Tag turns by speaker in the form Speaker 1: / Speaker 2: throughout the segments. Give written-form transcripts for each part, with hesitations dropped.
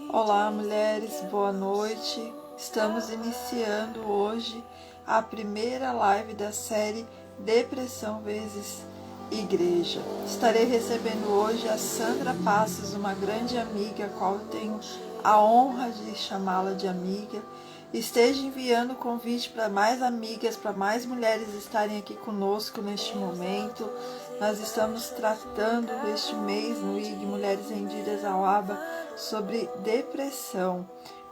Speaker 1: Olá, mulheres, boa noite. Estamos iniciando hoje a primeira live da série Depressão vezes Igreja. Estarei recebendo hoje a Sandra Passos, uma grande amiga, a qual eu tenho a honra de chamá-la de amiga. Esteja enviando convite para mais amigas, para mais mulheres estarem aqui conosco neste momento. Nós estamos tratando este mês no IG Mulheres Rendidas ao Abba sobre depressão.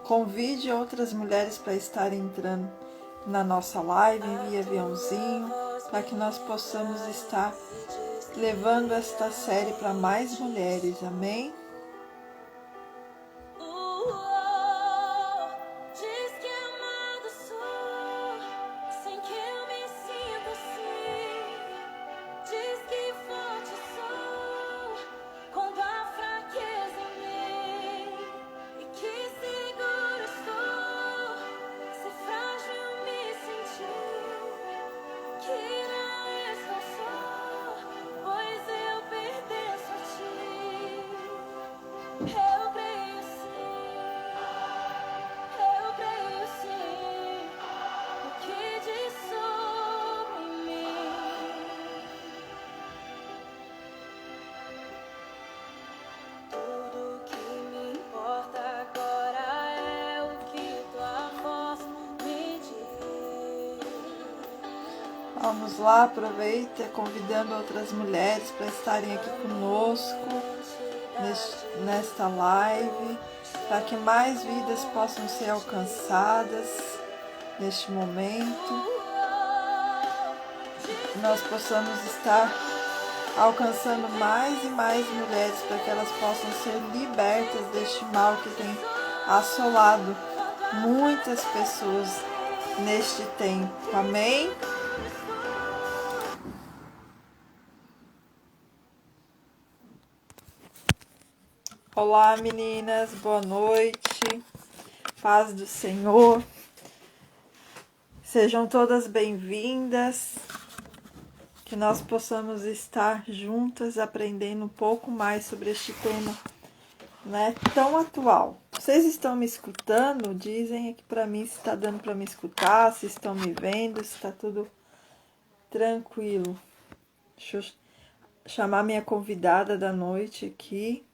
Speaker 1: Convide outras mulheres para estarem entrando na nossa live, envie aviãozinho, para que nós possamos estar levando esta série para mais mulheres, amém? Vamos lá, aproveita convidando outras mulheres para estarem aqui conosco nesta live, para que mais vidas possam ser alcançadas neste momento. Nós possamos estar alcançando mais e mais mulheres para que elas possam ser libertas deste mal que tem assolado muitas pessoas neste tempo. Amém? Olá, meninas, boa noite, paz do Senhor, sejam todas bem-vindas, que nós possamos estar juntas aprendendo um pouco mais sobre este tema, né, tão atual. Vocês estão me escutando? Dizem aqui para mim se está dando para me escutar, se estão me vendo, se está tudo tranquilo. Deixa eu chamar minha convidada da noite aqui.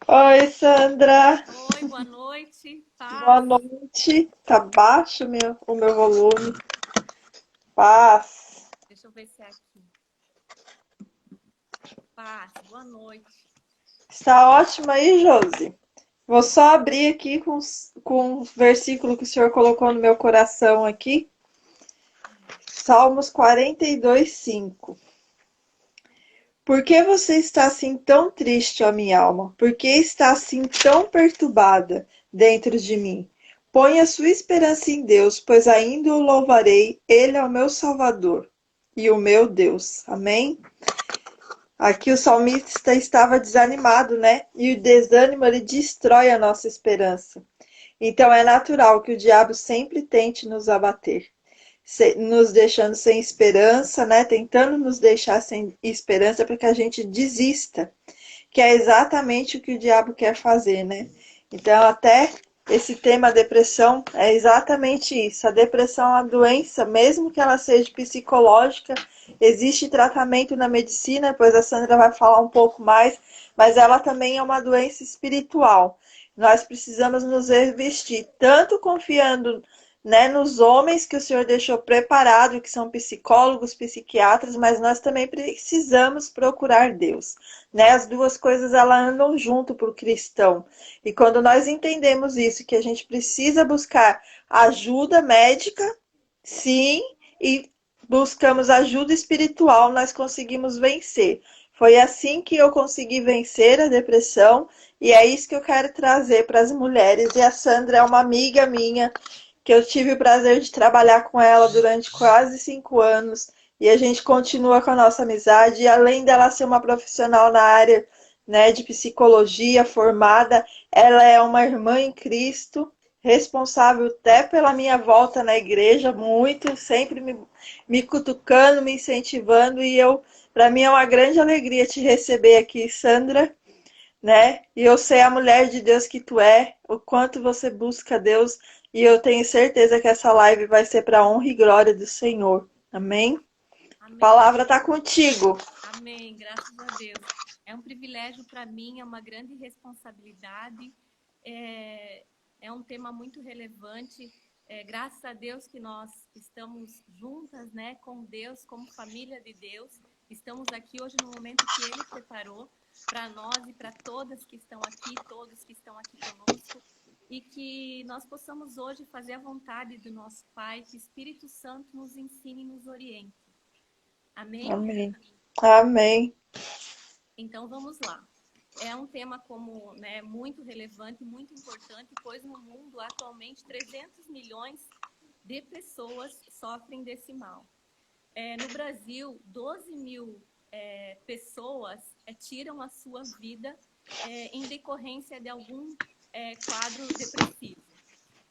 Speaker 1: Oi, Sandra.
Speaker 2: Oi, boa noite. Paz.
Speaker 1: Boa noite. Tá baixo o meu volume. Paz.
Speaker 2: Deixa eu ver se é aqui. Paz, boa noite.
Speaker 1: Está ótimo aí, Josi. Vou só abrir aqui com o versículo que o Senhor colocou no meu coração aqui. Salmos 42:5. Por que você está assim tão triste, ó minha alma? Por que está assim tão perturbada dentro de mim? Põe a sua esperança em Deus, pois ainda o louvarei. Ele é o meu Salvador e o meu Deus. Amém? Aqui o salmista estava desanimado, né? E o desânimo, ele destrói a nossa esperança. Então é natural que o diabo sempre tente nos abater, nos deixando sem esperança, né? Tentando nos deixar sem esperança para que a gente desista, que é exatamente o que o diabo quer fazer, né? Então até esse tema depressão é exatamente isso. A depressão é uma doença, mesmo que ela seja psicológica, existe tratamento na medicina, pois a Sandra vai falar um pouco mais, mas ela também é uma doença espiritual. Nós precisamos nos revestir, tanto confiando, né, nos homens que o Senhor deixou preparado, que são psicólogos, psiquiatras, mas nós também precisamos procurar Deus, né? As duas coisas elas andam junto para o cristão. E quando nós entendemos isso, que a gente precisa buscar ajuda médica, sim, e buscamos ajuda espiritual, nós conseguimos vencer. Foi assim que eu consegui vencer a depressão, e é isso que eu quero trazer para as mulheres. E a Sandra é uma amiga minha, que eu tive o prazer de trabalhar com ela durante quase 5 anos, e a gente continua com a nossa amizade, e além dela ser uma profissional na área, né, de psicologia formada, ela é uma irmã em Cristo, responsável até pela minha volta na igreja, muito, sempre me cutucando, me incentivando, e para mim é uma grande alegria te receber aqui, Sandra, né? E eu sei a mulher de Deus que tu é, o quanto você busca Deus, e eu tenho certeza que essa live vai ser para a honra e glória do Senhor. Amém? A
Speaker 2: Amém.
Speaker 1: palavra está contigo.
Speaker 2: Amém. Graças a Deus. É um privilégio para mim, é uma grande responsabilidade. É um tema muito relevante. Graças a Deus que nós estamos juntas, né, com Deus, como família de Deus. Estamos aqui hoje no momento que Ele preparou para nós e para todas que estão aqui, todos que estão aqui conosco. E que nós possamos hoje fazer a vontade do nosso Pai, que o Espírito Santo nos ensine e nos oriente. Amém?
Speaker 1: Amém. Amém.
Speaker 2: Então vamos lá. É um tema como, né, muito relevante, muito importante, pois no mundo atualmente 300 milhões de pessoas sofrem desse mal. No Brasil, 12 mil pessoas tiram a sua vida em decorrência de algum quadro depressivo.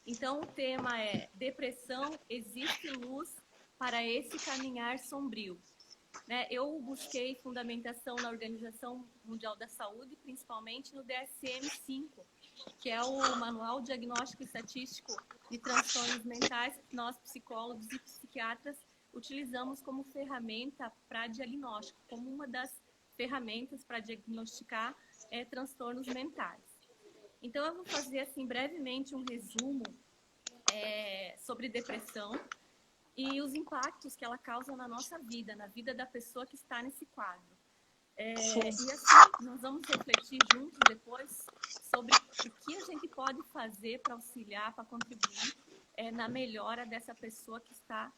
Speaker 2: Então o tema é: depressão, existe luz para esse caminhar sombrio. Eu busquei fundamentação na Organização Mundial da Saúde, principalmente no DSM-5, que é o Manual Diagnóstico e Estatístico de Transtornos Mentais, que nós, psicólogos e psiquiatras, utilizamos como ferramenta para diagnóstico, como uma das ferramentas para diagnosticar transtornos mentais. Então, eu vou fazer, assim, brevemente um resumo sobre depressão e os impactos que ela causa na nossa vida, na vida da pessoa que está nesse quadro. E assim, nós vamos refletir juntos depois sobre o que a gente pode fazer para auxiliar, para contribuir na melhora dessa pessoa que está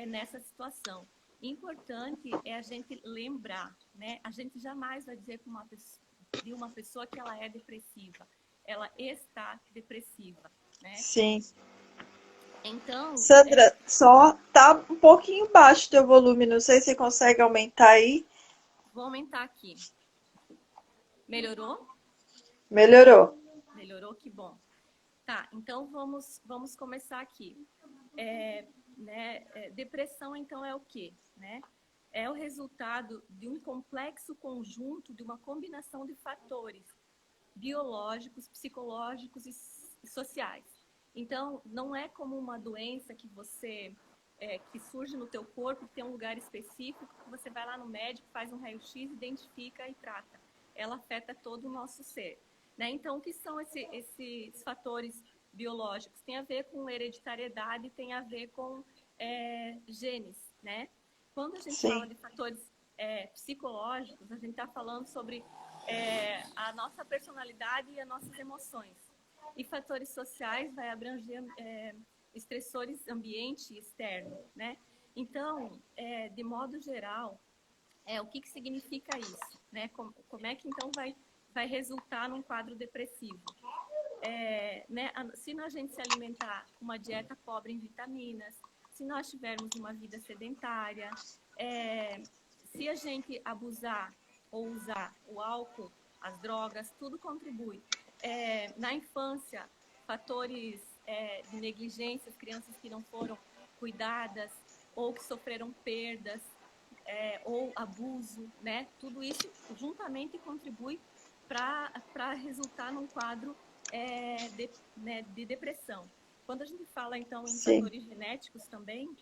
Speaker 2: nessa situação. Importante é a gente lembrar, né? A gente jamais vai dizer para uma pessoa que ela é depressiva. Ela está depressiva, né?
Speaker 1: Sim.
Speaker 2: Então,
Speaker 1: Sandra, só tá um pouquinho baixo o teu volume, não sei se você consegue aumentar aí.
Speaker 2: Vou aumentar aqui. Melhorou?
Speaker 1: Melhorou.
Speaker 2: Melhorou? Que bom. Tá, então vamos começar aqui. Depressão, então, é o quê? Né? É o resultado de um complexo conjunto, de uma combinação de fatores biológicos, psicológicos e sociais. Então, não é como uma doença que que surge no teu corpo, que tem um lugar específico, que você vai lá no médico, faz um raio-x, identifica e trata. Ela afeta todo o nosso ser. Né? Então, o que são esses fatores biológicos? Tem a ver com hereditariedade, tem a ver com genes. Né? Quando a gente fala de fatores psicológicos, a gente está falando sobre a nossa personalidade e as nossas emoções. E fatores sociais vai abranger estressores ambiente e externo, né? Então, de modo geral, o que significa isso? Né? Como é que então vai resultar num quadro depressivo? Se a gente se alimentar com uma dieta pobre em vitaminas, se nós tivermos uma vida sedentária, se a gente abusar ou usar o álcool, as drogas, tudo contribui. Na infância, fatores de negligência, crianças que não foram cuidadas ou que sofreram perdas ou abuso, né? Tudo isso juntamente contribui para resultar num quadro de depressão. Quando a gente fala, então, em fatores genéticos também,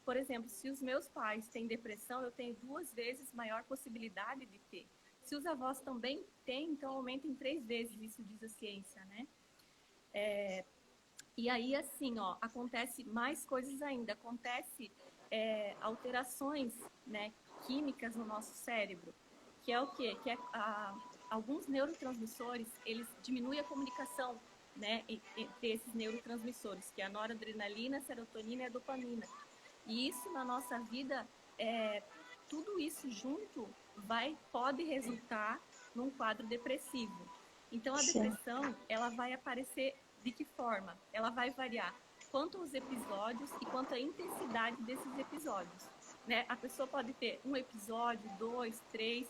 Speaker 2: por exemplo, se os meus pais têm depressão, eu tenho 2 vezes maior possibilidade de ter. Se os avós também têm, então aumenta em 3 vezes, isso diz a ciência, né? E aí, assim, acontece mais coisas ainda. Acontece alterações, né, químicas no nosso cérebro, que é o quê? Que alguns neurotransmissores, eles diminuem a comunicação, né, entre esses neurotransmissores, que é a noradrenalina, a serotonina e a dopamina. E isso na nossa vida, tudo isso junto pode resultar num quadro depressivo. Então, a depressão, ela vai aparecer de que forma? Ela vai variar quanto aos episódios e quanto à intensidade desses episódios. Né? A pessoa pode ter um episódio, 2, 3,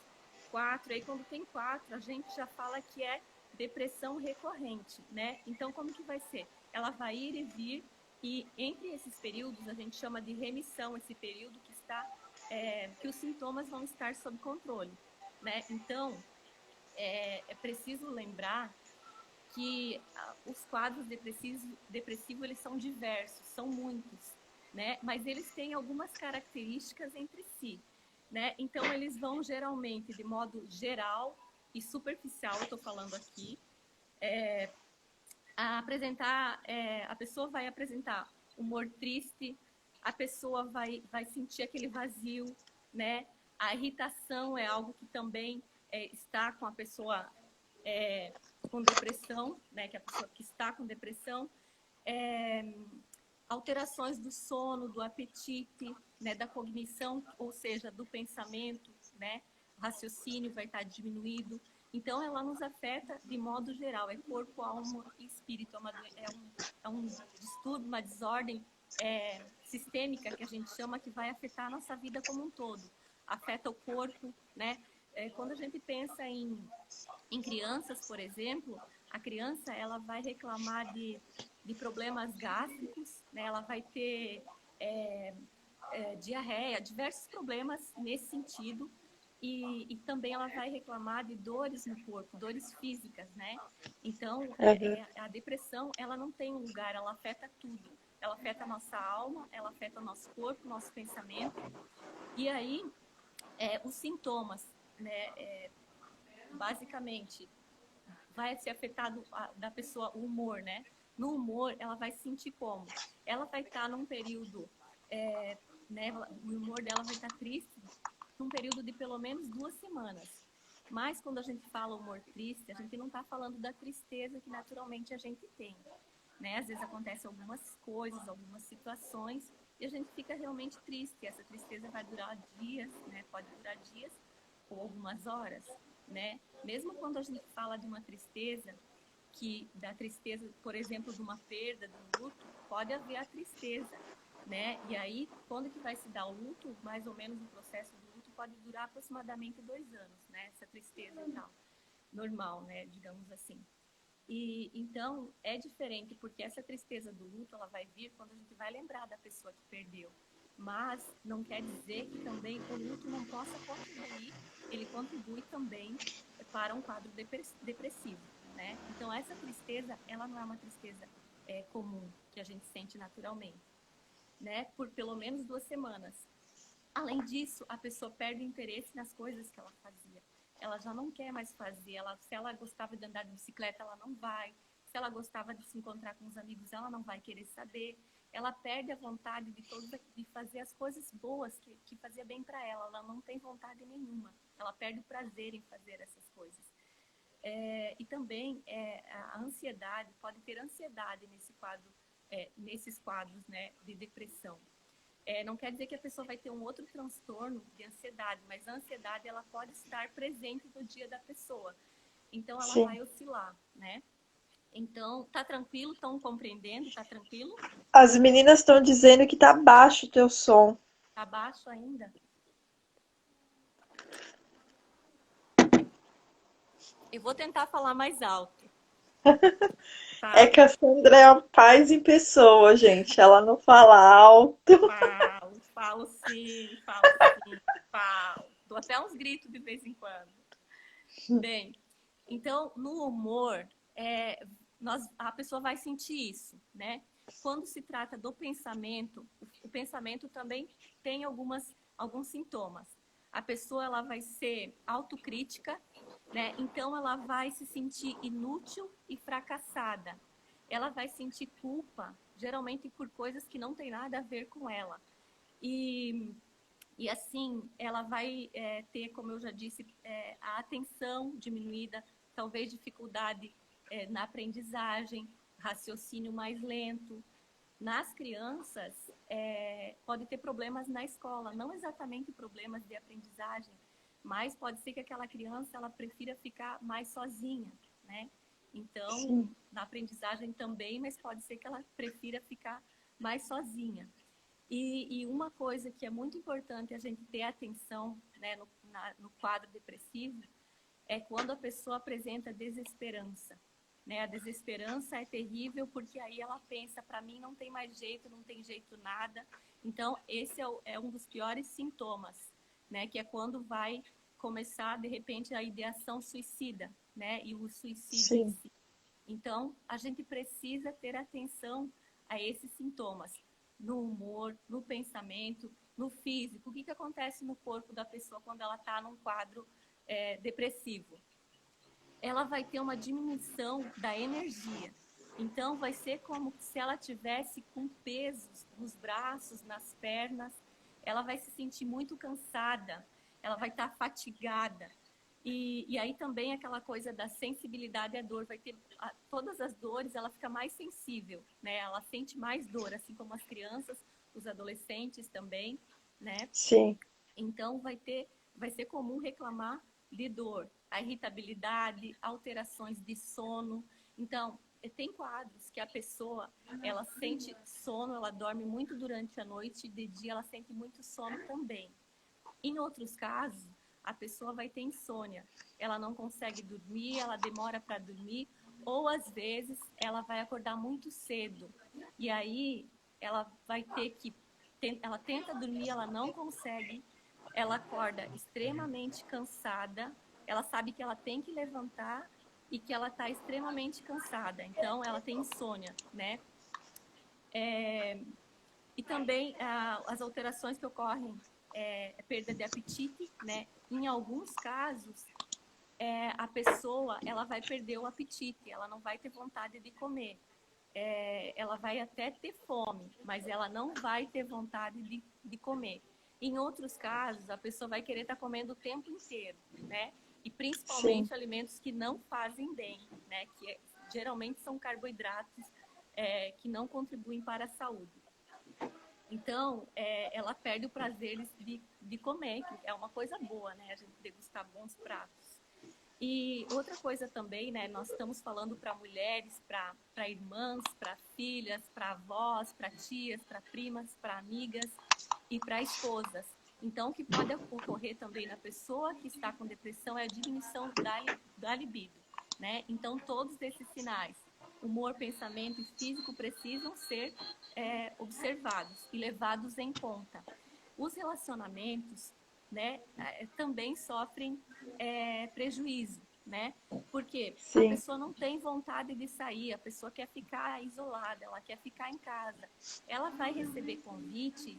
Speaker 2: 4. Aí, quando tem 4, a gente já fala que é depressão recorrente, né? Então, como que vai ser? Ela vai ir e vir, e entre esses períodos, a gente chama de remissão, esse período que os sintomas vão estar sob controle, né? Então, é preciso lembrar que os quadros depressivos eles são diversos, são muitos, né? Mas eles têm algumas características entre si, né? Então, eles vão geralmente, de modo geral e superficial, eu estou falando aqui, a pessoa vai apresentar humor triste, a pessoa vai sentir aquele vazio, né? A irritação é algo que também está com a pessoa com depressão, né? Que a pessoa que está com depressão, alterações do sono, do apetite, né? Da cognição, ou seja, do pensamento, né? O raciocínio vai estar diminuído. Então, ela nos afeta de modo geral, é corpo, alma e espírito. É um distúrbio, uma desordem sistêmica, que a gente chama, que vai afetar a nossa vida como um todo. Afeta o corpo, né? Quando a gente pensa em crianças, por exemplo, a criança ela vai reclamar de problemas gástricos, né? Ela vai ter diarreia, diversos problemas nesse sentido. E também ela vai reclamar de dores no corpo, dores físicas, né? Então, a depressão, ela não tem um lugar, ela afeta tudo. Ela afeta a nossa alma, ela afeta o nosso corpo, o nosso pensamento. E aí, os sintomas, né? Basicamente, vai ser afetado da pessoa o humor, né? No humor, ela vai se sentir como? Ela vai estar num período, né? O humor dela vai estar triste, num período de pelo menos 2 semanas. Mas quando a gente fala humor triste, a gente não está falando da tristeza que naturalmente a gente tem, né? Às vezes acontecem algumas coisas, algumas situações, e a gente fica realmente triste. Essa tristeza vai durar dias, né? Pode durar dias ou algumas horas, né? Mesmo quando a gente fala de uma tristeza, da tristeza, por exemplo, de uma perda, de um luto, pode haver a tristeza, né? E aí, quando que vai se dar o luto, mais ou menos o processo do luto pode durar aproximadamente 2 anos, né? Essa tristeza e tal, normal, né? Digamos assim. E então é diferente, porque essa tristeza do luto ela vai vir quando a gente vai lembrar da pessoa que perdeu. Mas não quer dizer que também o luto não possa contribuir, ele contribui também para um quadro depressivo, né? Então essa tristeza, ela não é uma tristeza comum, que a gente sente naturalmente, né? Por pelo menos 2 semanas. Além disso, a pessoa perde o interesse nas coisas que ela fazia. Ela já não quer mais fazer. Se ela gostava de andar de bicicleta, ela não vai. Se ela gostava de se encontrar com os amigos, ela não vai querer saber. Ela perde a vontade de fazer as coisas boas que fazia bem para ela. Ela não tem vontade nenhuma. Ela perde o prazer em fazer essas coisas. E também a ansiedade, pode ter ansiedade nesses quadros, né, de depressão. Não quer dizer que a pessoa vai ter um outro transtorno de ansiedade, mas a ansiedade ela pode estar presente no dia da pessoa. Então, ela vai oscilar, né? Então, tá tranquilo? Estão compreendendo? Tá tranquilo?
Speaker 1: As meninas estão dizendo que tá baixo o teu som.
Speaker 2: Tá baixo ainda? Eu vou tentar falar mais alto. Tá?
Speaker 1: É que a Sandra é a paz em pessoa, gente. Ela não fala alto.
Speaker 2: Falo sim. Dou até uns gritos de vez em quando. Bem, então, no humor, a pessoa vai sentir isso, né? Quando se trata do pensamento, o pensamento também tem alguns sintomas. A pessoa ela vai ser autocrítica, né? Então, ela vai se sentir inútil e fracassada. Ela vai sentir culpa, geralmente por coisas que não tem nada a ver com ela. E assim, ela vai ter, como eu já disse, a atenção diminuída, talvez dificuldade na aprendizagem, raciocínio mais lento. Nas crianças, pode ter problemas na escola, não exatamente problemas de aprendizagem, mas pode ser que aquela criança ela prefira ficar mais sozinha, né? Então, sim, na aprendizagem também, mas pode ser que ela prefira ficar mais sozinha. E uma coisa que é muito importante a gente ter atenção, né, no quadro depressivo é quando a pessoa apresenta desesperança. Né? A desesperança é terrível porque aí ela pensa, para mim não tem mais jeito, não tem jeito nada. Então, esse é um dos piores sintomas, né? Que é quando vai começar, de repente, a ideação suicida, né? E o suicídio em
Speaker 1: Sim,
Speaker 2: si. Então, a gente precisa ter atenção a esses sintomas, no humor, no pensamento, no físico. O que acontece no corpo da pessoa quando ela está num quadro depressivo? Ela vai ter uma diminuição da energia. Então, vai ser como se ela tivesse com pesos nos braços, nas pernas. Ela vai se sentir muito cansada, ela vai estar fatigada. E aí também aquela coisa da sensibilidade à dor, vai ter todas as dores, ela fica mais sensível, né? Ela sente mais dor, assim como as crianças, os adolescentes também, né?
Speaker 1: sim,
Speaker 2: Então vai ser comum reclamar de dor, a irritabilidade, alterações de sono. Então, tem quadros que a pessoa, ela sente sono, ela dorme muito durante a noite, de dia ela sente muito sono também. Em outros casos, a pessoa vai ter insônia. Ela não consegue dormir, ela demora para dormir, ou às vezes ela vai acordar muito cedo. E aí ela vai ter que ela tenta dormir, ela não consegue. Ela acorda extremamente cansada. Ela sabe que ela tem que levantar e que ela está extremamente cansada. Então ela tem insônia, né? E também as alterações que ocorrem perda de apetite, né? Em alguns casos, a pessoa ela vai perder o apetite, ela não vai ter vontade de comer. Ela vai até ter fome, mas ela não vai ter vontade de comer. Em outros casos, a pessoa vai querer estar comendo o tempo inteiro, né? E
Speaker 1: sim,
Speaker 2: principalmente alimentos que não fazem bem, né? Que geralmente são carboidratos que não contribuem para a saúde. Então, ela perde o prazer de comer, que é uma coisa boa, né? A gente degustar bons pratos. E outra coisa também, né? Nós estamos falando para mulheres, para irmãs, para filhas, para avós, para tias, para primas, para amigas e para esposas. Então, o que pode ocorrer também na pessoa que está com depressão é a diminuição da libido, né? Então, todos esses sinais, humor, pensamento e físico, precisam ser observados e levados em conta. Os relacionamentos, né, também sofrem prejuízo, né? Porque a
Speaker 1: sim,
Speaker 2: pessoa não tem vontade de sair, a pessoa quer ficar isolada, ela quer ficar em casa. Ela vai receber convites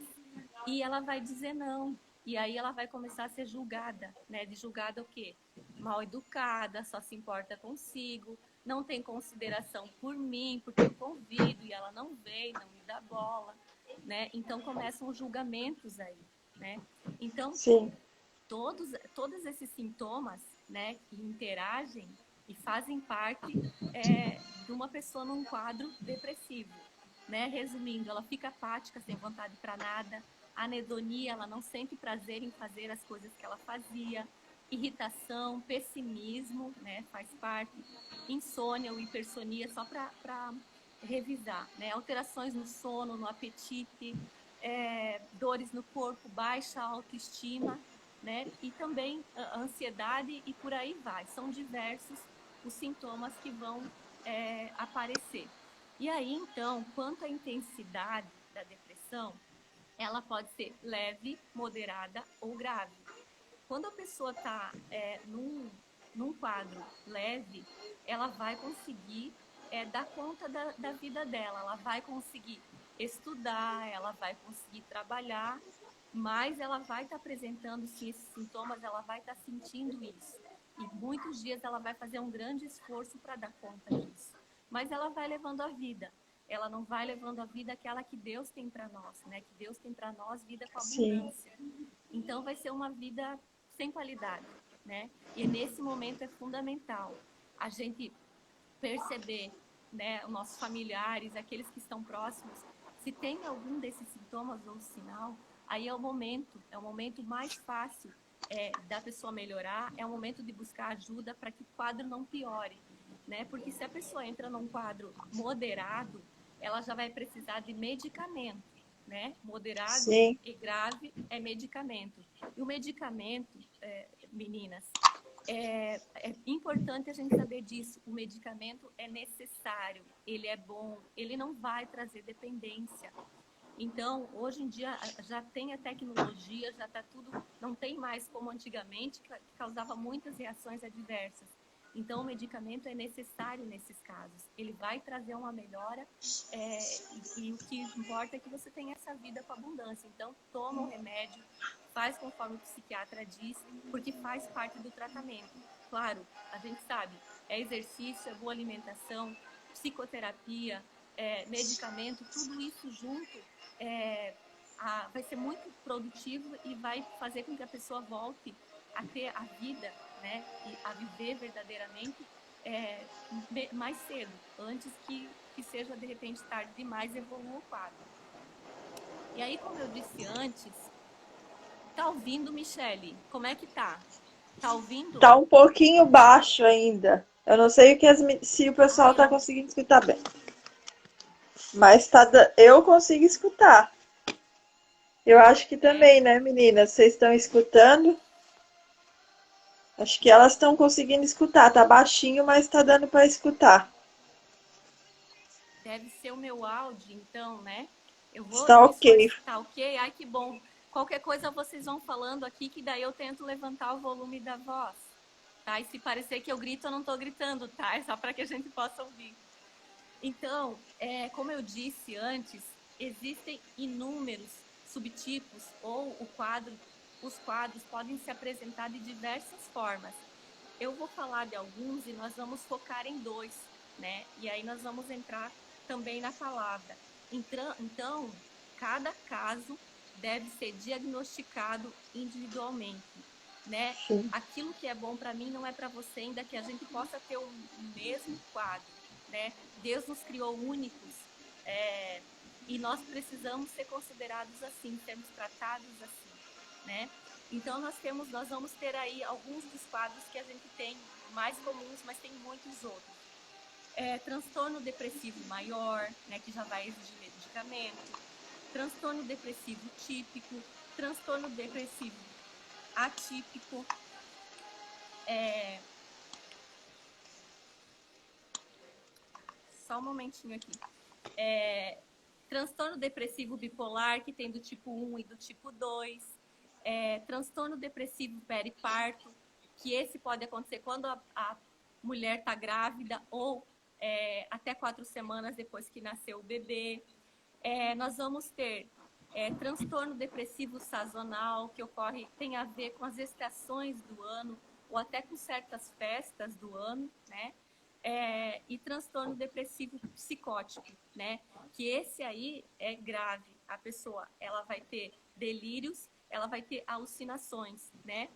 Speaker 2: e ela vai dizer não. E aí ela vai começar a ser julgada, né? De julgada o quê? Mal educada, só se importa consigo, não tem consideração por mim, porque eu convido e ela não vem, não me dá bola, né? Então começam os julgamentos aí, né? Então,
Speaker 1: sim,
Speaker 2: todos esses sintomas, né, que interagem e fazem parte de uma pessoa num quadro depressivo, né? Resumindo, ela fica apática, sem vontade para nada, anedonia, ela não sente prazer em fazer as coisas que ela fazia, irritação, pessimismo, né, faz parte, insônia ou hipersonia, só para revisar, né? Alterações no sono, no apetite, dores no corpo, baixa autoestima, né? E também a ansiedade e por aí vai. São diversos os sintomas que vão aparecer. E aí, então, quanto à intensidade da depressão, ela pode ser leve, moderada ou grave. Quando a pessoa está num quadro leve, ela vai conseguir dar conta da vida dela, ela vai conseguir estudar, ela vai conseguir trabalhar, mas ela vai estar apresentando sim esses sintomas, ela vai estar sentindo isso. E muitos dias ela vai fazer um grande esforço para dar conta disso. Mas ela vai levando a vida. Ela não vai levando a vida aquela que Deus tem para nós, né? Que Deus tem para nós vida com
Speaker 1: sim,
Speaker 2: abundância. Então vai ser uma vida sem qualidade, né? E nesse momento é fundamental a gente perceber, né, os nossos familiares, aqueles que estão próximos, se tem algum desses sintomas ou sinal, aí é o momento mais fácil da pessoa melhorar, é o momento de buscar ajuda para que o quadro não piore, né? Porque se a pessoa entra num quadro moderado, ela já vai precisar de medicamento, né? Moderado
Speaker 1: sim,
Speaker 2: e grave é medicamento. E o medicamento, meninas, é importante a gente saber disso. O medicamento é necessário, ele é bom, ele não vai trazer dependência. Então, hoje em dia, já tem a tecnologia, já está tudo, não tem mais como antigamente, que causava muitas reações adversas. Então, o medicamento é necessário nesses casos. Ele vai trazer uma melhora e o que importa é que você tenha essa vida com abundância. Então, toma o remédio, faz conforme o psiquiatra diz, porque faz parte do tratamento. Claro, a gente sabe, é exercício, é boa alimentação, psicoterapia, medicamento, tudo isso junto vai ser muito produtivo e vai fazer com que a pessoa volte a ter a vida, né, e a viver verdadeiramente mais cedo, antes que seja de repente tarde demais e evolua o quadro. E aí, como eu disse antes, tá ouvindo, Michele? Como é que tá? Tá ouvindo?
Speaker 1: Tá um pouquinho baixo ainda. Eu não sei se o pessoal tá conseguindo escutar bem. Mas eu consigo escutar. Eu acho que também, né, meninas? Vocês estão escutando? Acho que elas estão conseguindo escutar. Tá baixinho, mas tá dando para escutar.
Speaker 2: Deve ser o meu áudio, então, né? Eu vou
Speaker 1: Está ok.
Speaker 2: Tá ok? Ai, que bom. Qualquer coisa vocês vão falando aqui, que daí eu tento levantar o volume da voz. Tá? E se parecer que eu grito, eu não estou gritando, tá? É só para que a gente possa ouvir. Então, como eu disse antes, existem inúmeros subtipos ou os quadros podem se apresentar de diversas formas. Eu vou falar de alguns e nós vamos focar em dois, né? E aí nós vamos entrar também na palavra. Então, cada caso deve ser diagnosticado individualmente, né?
Speaker 1: Sim.
Speaker 2: Aquilo que é bom para mim não é para você, ainda que a gente possa ter o mesmo quadro, né? Deus nos criou únicos e nós precisamos ser considerados assim, sermos tratados assim, né? Então nós vamos ter aí alguns dos quadros que a gente tem mais comuns, mas tem muitos outros. Transtorno depressivo maior, né, que já vai exigir medicamento, transtorno depressivo típico, transtorno depressivo atípico, só um momentinho aqui. Transtorno depressivo bipolar, que tem do tipo 1 e do tipo 2, transtorno depressivo periparto, que esse pode acontecer quando a mulher está grávida ou até 4 semanas depois que nasceu o bebê. Nós vamos ter transtorno depressivo sazonal, que tem a ver com as estações do ano, ou até com certas festas do ano, né? E transtorno depressivo psicótico, né? Que esse aí é grave. A pessoa, ela vai ter delírios, ela vai ter alucinações, né?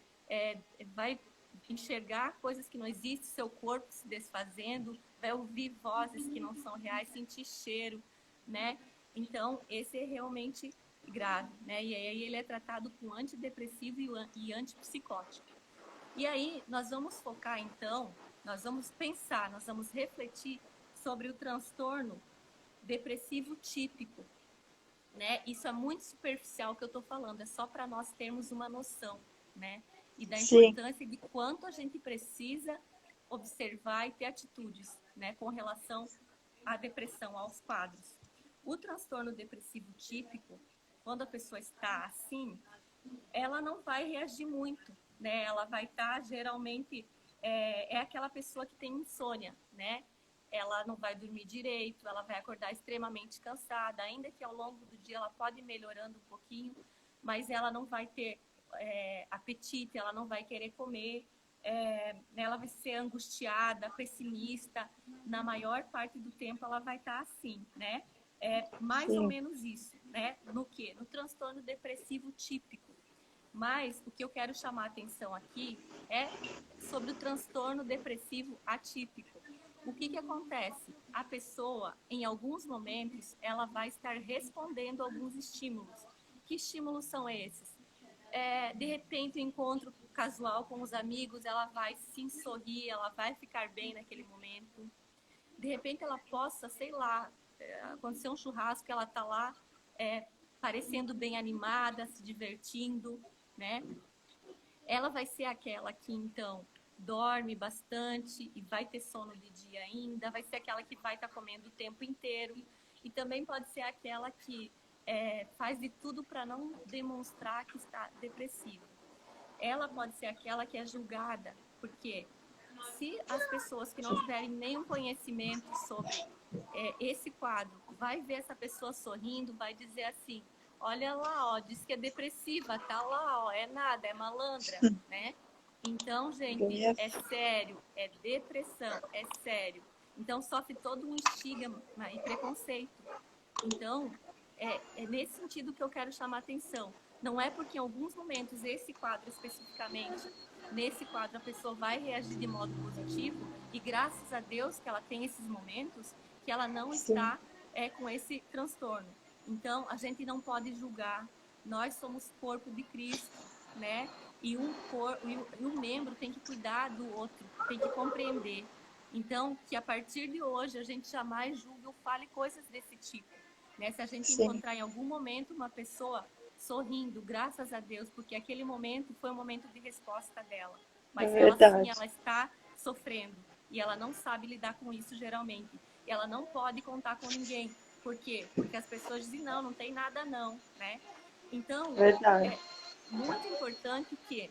Speaker 2: Vai enxergar coisas que não existem, seu corpo se desfazendo, vai ouvir vozes que não são reais, sentir cheiro, né? Então, esse é realmente grave, né? E aí ele é tratado com antidepressivo e antipsicótico. E aí nós vamos focar, então, nós vamos pensar, nós vamos refletir sobre o transtorno depressivo típico, né? Isso é muito superficial que eu estou falando, é só para nós termos uma noção, né? E da importância de quanto a gente precisa observar e ter atitudes, né, com relação à depressão, aos quadros. O transtorno depressivo típico, quando a pessoa está assim, ela não vai reagir muito, né? Ela vai estar, geralmente, aquela pessoa que tem insônia, né? Ela não vai dormir direito, ela vai acordar extremamente cansada, ainda que ao longo do dia ela pode ir melhorando um pouquinho, mas ela não vai ter apetite, ela não vai querer comer, ela vai ser angustiada, pessimista, na maior parte do tempo ela vai estar assim, né? Mais ou menos isso, né? No quê? No transtorno depressivo típico. Mas o que eu quero chamar a atenção aqui é sobre o transtorno depressivo atípico. O que acontece? A pessoa, em alguns momentos, ela vai estar respondendo a alguns estímulos. Que estímulos são esses? De repente, o encontro casual com os amigos, ela vai sim sorrir, ela vai ficar bem naquele momento. De repente, ela possa, sei lá, acontecer um churrasco, ela está lá parecendo bem animada, se divertindo, né? Ela vai ser aquela que, então, dorme bastante e vai ter sono de dia ainda, vai ser aquela que vai estar comendo o tempo inteiro, e também pode ser aquela que faz de tudo para não demonstrar que está depressiva. Ela pode ser aquela que é julgada, porque se as pessoas que não tiverem nenhum conhecimento sobre esse quadro, vai ver essa pessoa sorrindo, vai dizer assim, olha lá, ó, diz que é depressiva, tá lá, ó, é nada, é malandra, né? Então, gente, é sério, é depressão, é sério. Então, sofre todo um estigma e preconceito. Então, é nesse sentido que eu quero chamar a atenção. Não é porque em alguns momentos, esse quadro especificamente, nesse quadro a pessoa vai reagir de modo positivo, e graças a Deus que ela tem esses momentos, que ela não está com esse transtorno. Então, a gente não pode julgar. Nós somos corpo de Cristo, né? E um membro tem que cuidar do outro, tem que compreender. Então, que a partir de hoje a gente jamais julgue ou fale coisas desse tipo. Né? Se a gente encontrar em algum momento uma pessoa sorrindo, graças a Deus, porque aquele momento foi um momento de resposta dela. Mas ela sim, ela está sofrendo e ela não sabe lidar com isso geralmente. E ela não pode contar com ninguém. Por quê? Porque as pessoas dizem, não, não tem nada não, né? Então, é muito importante que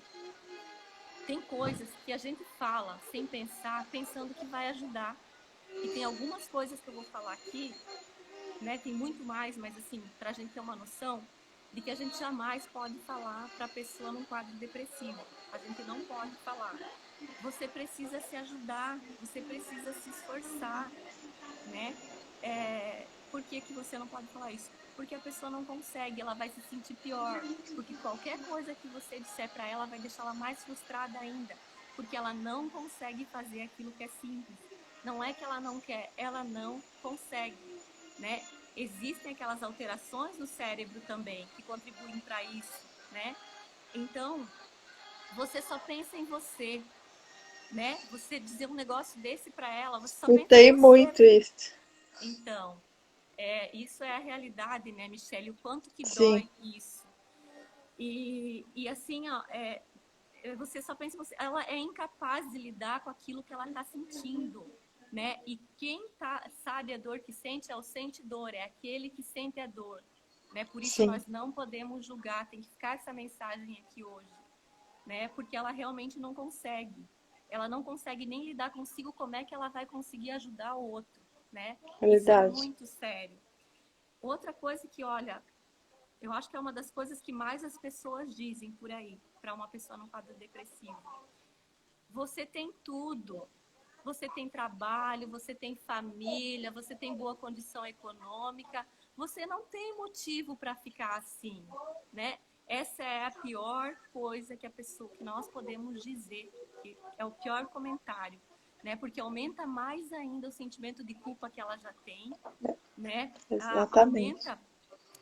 Speaker 2: tem coisas que a gente fala sem pensar, pensando que vai ajudar. E tem algumas coisas que eu vou falar aqui, né? Tem muito mais, mas assim, para a gente ter uma noção de que a gente jamais pode falar para a pessoa num quadro depressivo. A gente não pode falar. Você precisa se ajudar, você precisa se esforçar, né? Por que você não pode falar isso? Porque a pessoa não consegue, ela vai se sentir pior. Porque qualquer coisa que você disser para ela vai deixar ela mais frustrada ainda. Porque ela não consegue fazer aquilo que é simples. Não é que ela não quer, ela não consegue, né? Existem aquelas alterações no cérebro também que contribuem para isso, né? Então, você só pensa em você, né? Você dizer um negócio desse para ela, você só pensa em você.
Speaker 1: Tem muito isso.
Speaker 2: Então, isso é a realidade, né, Michele? O quanto que dói isso. E assim, ó, você só pensa em você. Ela é incapaz de lidar com aquilo que ela está sentindo, né? E quem sabe a dor que sente é o sentidor, é aquele que sente a dor, né? Por isso nós não podemos julgar, tem que ficar essa mensagem aqui hoje, né? Porque ela realmente não consegue. Ela não consegue nem lidar consigo, como é que ela vai conseguir ajudar o outro, né? Isso é muito sério. Outra coisa que, olha, eu acho que é uma das coisas que mais as pessoas dizem por aí, para uma pessoa num quadro depressivo. Você tem tudo. Você tem trabalho, você tem família, você tem boa condição econômica. Você não tem motivo para ficar assim, né? Essa é a pior coisa que nós podemos dizer, que é o pior comentário, né? Porque aumenta mais ainda o sentimento de culpa que ela já tem, né? Aumenta,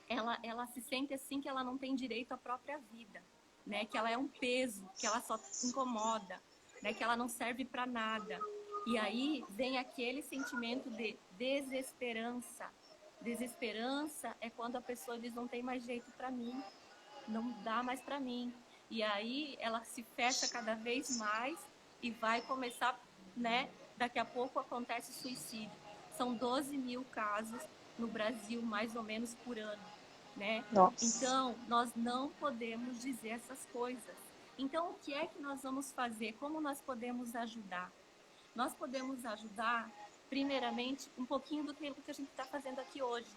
Speaker 2: ela se sente assim que ela não tem direito à própria vida, né? Que ela é um peso, que ela só incomoda, né? Que ela não serve para nada. E aí vem aquele sentimento de desesperança. Desesperança é quando a pessoa diz, não tem mais jeito para mim, não dá mais para mim. E aí ela se fecha cada vez mais e vai começar, né? Daqui a pouco acontece suicídio. São 12 mil casos no Brasil, mais ou menos, por ano, né? Então, nós não podemos dizer essas coisas. Então, o que é que nós vamos fazer? Como nós podemos ajudar? Nós podemos ajudar, primeiramente, um pouquinho do que a gente está fazendo aqui hoje.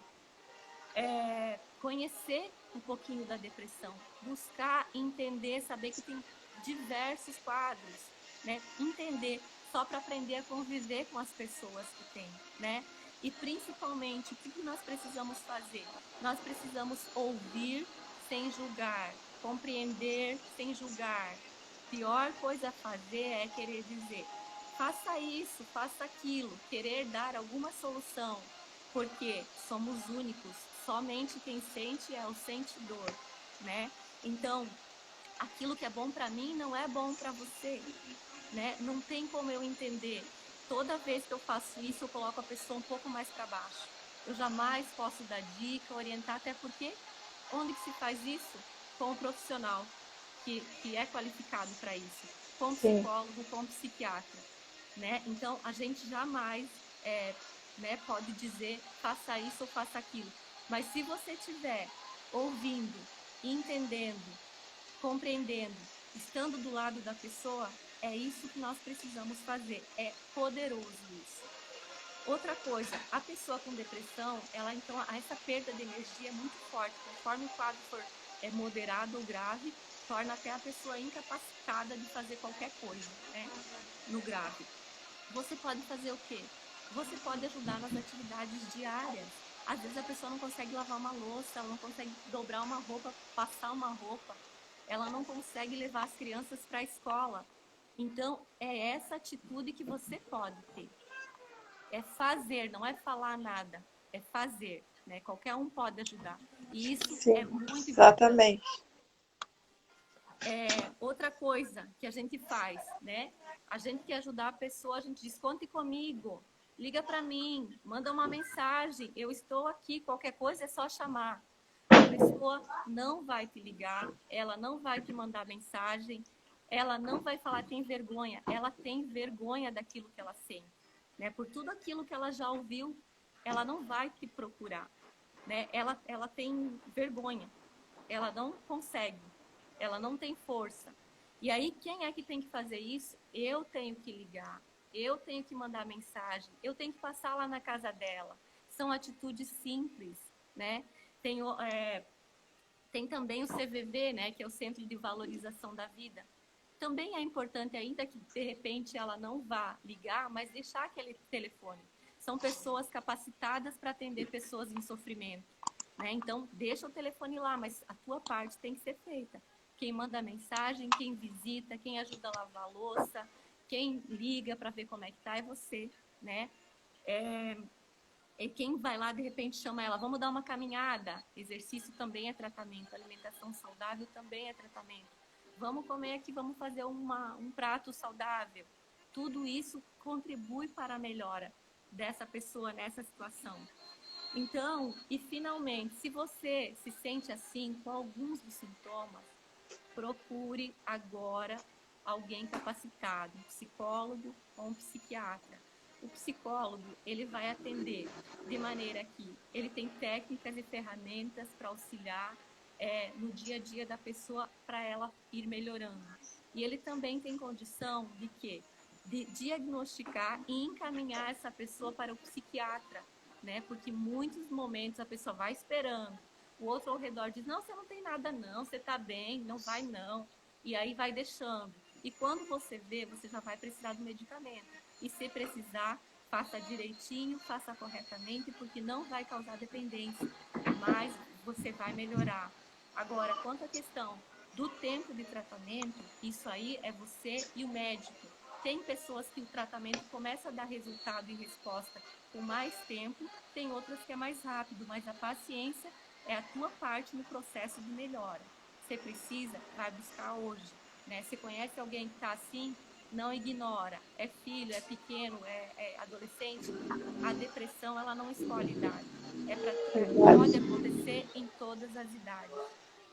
Speaker 2: Conhecer um pouquinho da depressão, buscar entender, saber que tem diversos quadros, né? Entender, só para aprender a conviver com as pessoas que tem, né? E principalmente, o que nós precisamos fazer? Nós precisamos ouvir sem julgar, compreender sem julgar. Pior coisa a fazer é querer dizer, faça isso, faça aquilo, querer dar alguma solução, porque somos únicos, somente quem sente é o sentidor, né? Então, aquilo que é bom para mim não é bom para você, né? Não tem como eu entender. Toda vez que eu faço isso, eu coloco a pessoa um pouco mais para baixo. Eu jamais posso dar dica, orientar, até porque onde que se faz isso? Com um profissional que é qualificado para isso. com
Speaker 1: Sim.
Speaker 2: psicólogo, com psiquiatra, né? Então, a gente jamais né, pode dizer faça isso ou faça aquilo. Mas se você estiver ouvindo, entendendo, compreendendo, estando do lado da pessoa, é isso que nós precisamos fazer. É poderoso isso. Outra coisa, a pessoa com depressão, ela então, essa perda de energia é muito forte. Conforme o quadro for moderado ou grave, torna até a pessoa incapacitada de fazer qualquer coisa, né? No grave. Você pode fazer o quê? Você pode ajudar nas atividades diárias. Às vezes a pessoa não consegue lavar uma louça, ela não consegue dobrar uma roupa, passar uma roupa, ela não consegue levar as crianças para a escola. Então, é essa atitude que você pode ter. É fazer, não é falar nada, é fazer, né? Qualquer um pode ajudar. E isso
Speaker 1: Sim,
Speaker 2: é muito importante.
Speaker 1: exatamente.
Speaker 2: Outra coisa que a gente faz, né? A gente quer ajudar a pessoa, a gente diz, conte comigo, liga para mim, manda uma mensagem, eu estou aqui, qualquer coisa é só chamar. A pessoa não vai te ligar, ela não vai te mandar mensagem, ela não vai falar tem vergonha, ela tem vergonha daquilo que ela sente, né? Por tudo aquilo que ela já ouviu, ela não vai te procurar, né? Ela tem vergonha, ela não consegue, ela não tem força. E aí, quem é que tem que fazer isso? Eu tenho que ligar, eu tenho que mandar mensagem, eu tenho que passar lá na casa dela. São atitudes simples, né? Tem também o CVV, né, que é o Centro de Valorização da Vida. Também é importante, ainda que de repente ela não vá ligar, mas deixar aquele telefone. São pessoas capacitadas para atender pessoas em sofrimento, né? Então, deixa o telefone lá, mas a tua parte tem que ser feita. Quem manda mensagem, quem visita, quem ajuda a lavar a louça, quem liga para ver como é que tá é você, né? E quem vai lá, de repente, chama ela, vamos dar uma caminhada. Exercício também é tratamento, alimentação saudável também é tratamento. Vamos comer aqui, vamos fazer um prato saudável. Tudo isso contribui para a melhora dessa pessoa nessa situação. Então, e finalmente, se você se sente assim com alguns dos sintomas, procure agora alguém capacitado, um psicólogo ou um psiquiatra. O psicólogo, ele vai atender de maneira que ele tem técnicas e ferramentas para auxiliar no dia a dia da pessoa para ela ir melhorando. E ele também tem condição de quê? De diagnosticar e encaminhar essa pessoa para o psiquiatra, né? Porque muitos momentos a pessoa vai esperando, o outro ao redor diz, não, você não tem nada não, você está bem, não vai não. E aí vai deixando. E quando você vê, você já vai precisar do medicamento. E se precisar, faça direitinho, faça corretamente, porque não vai causar dependência, mas você vai melhorar. Agora, quanto à questão do tempo de tratamento, isso aí é você e o médico. Tem pessoas que o tratamento começa a dar resultado e resposta com mais tempo, tem outras que é mais rápido, mas a paciência é a tua parte no processo de melhora. Você precisa, vai buscar hoje, né? Você conhece alguém que está assim? Não ignora. É filho, é pequeno, é adolescente. A depressão, ela não escolhe idade. Pode acontecer em todas as idades,